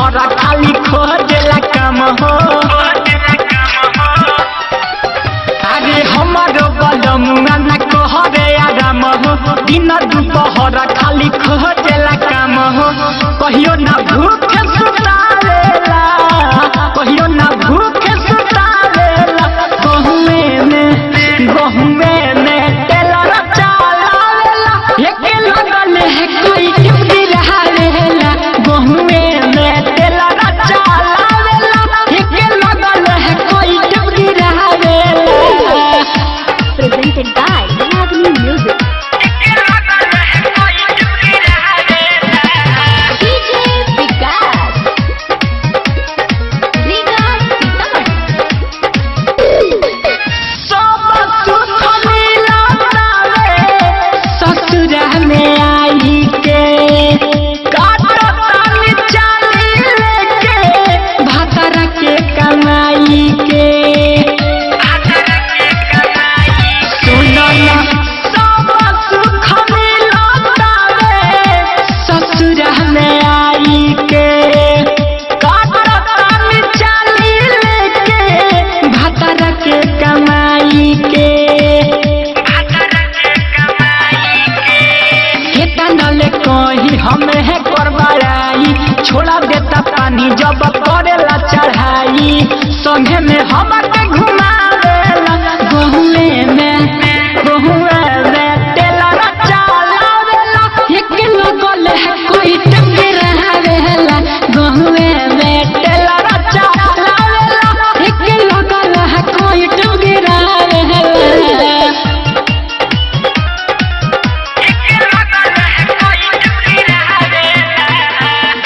दुपहर खाली खोजेला काम हो। अरे हमारो बलमुआ न कहरे आराम हो, दिन दुपहर खाली खोजेला काम हो। कहियो ना भूखे सुतावेला, कहियो ना भूखे सुतावेला, गहुए में टेलर चलावेला, एके लगल है कोई ड्यूटी रहेला। गहुए में टेलर चलावेला, एके लगल है कोई ड्यूटी रहेला। Presented by Ragini Music. DJ Vikas, Riga सब सुख मिलतावे ससुरा में आई के, काटतानी चाली लेके भातरा के कमाई के। सुनो ना सब सुख मिलतावे ससुरा में आई के, काटतानी चाली लेके भातरा के कमाई के। नले कहीं हमें है करवाई, छोड़ा देता पानी जब करेला चढ़ाई, संगे में हमके घुमावेला। गहुए में टेलर चलावेला, एक लगल है कोई टंगे रहेला। गहुए में टेलर चलावेला, एक लगल है कोई टंगे रहेला।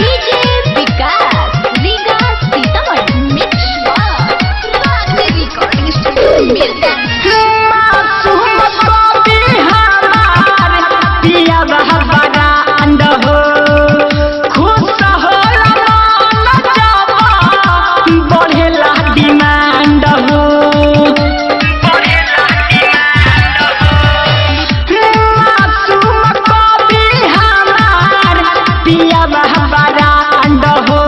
DJ Vikas, Riga Sitamarhi, Mix by Ragini Recording Studio, Mirgam. मासूम कवि हमार पिया बहबरा अंड हो, खुश होला मन जब बढ़ेला डिमांड हो। मासूम कवि हमार पिया बहबरा अंड हो,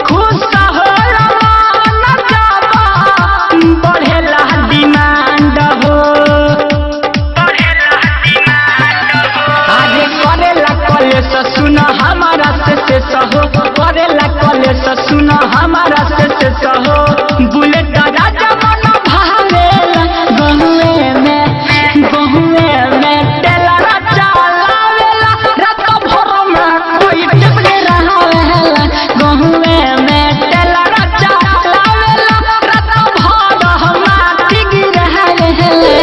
खुश होला मन जब बढ़ेला डिमांड हो। आगे करेला कॉलेज सुन हमारा से सहो, करेला कॉलेज सुन हमारा से सहो। बुलेट राजा मन भावेला, गहुए में टेलर चलावेला, रात भर में कोई टिपके रहेला। गहुए में टेलर चलावेला, रात भर में टिकी रहेला।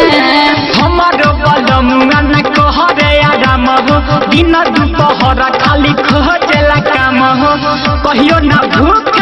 हमारो बलमुआ न कहरे आराम हो, दिन दुपहर खाली खोजेला काम हो। कहियो ना भूख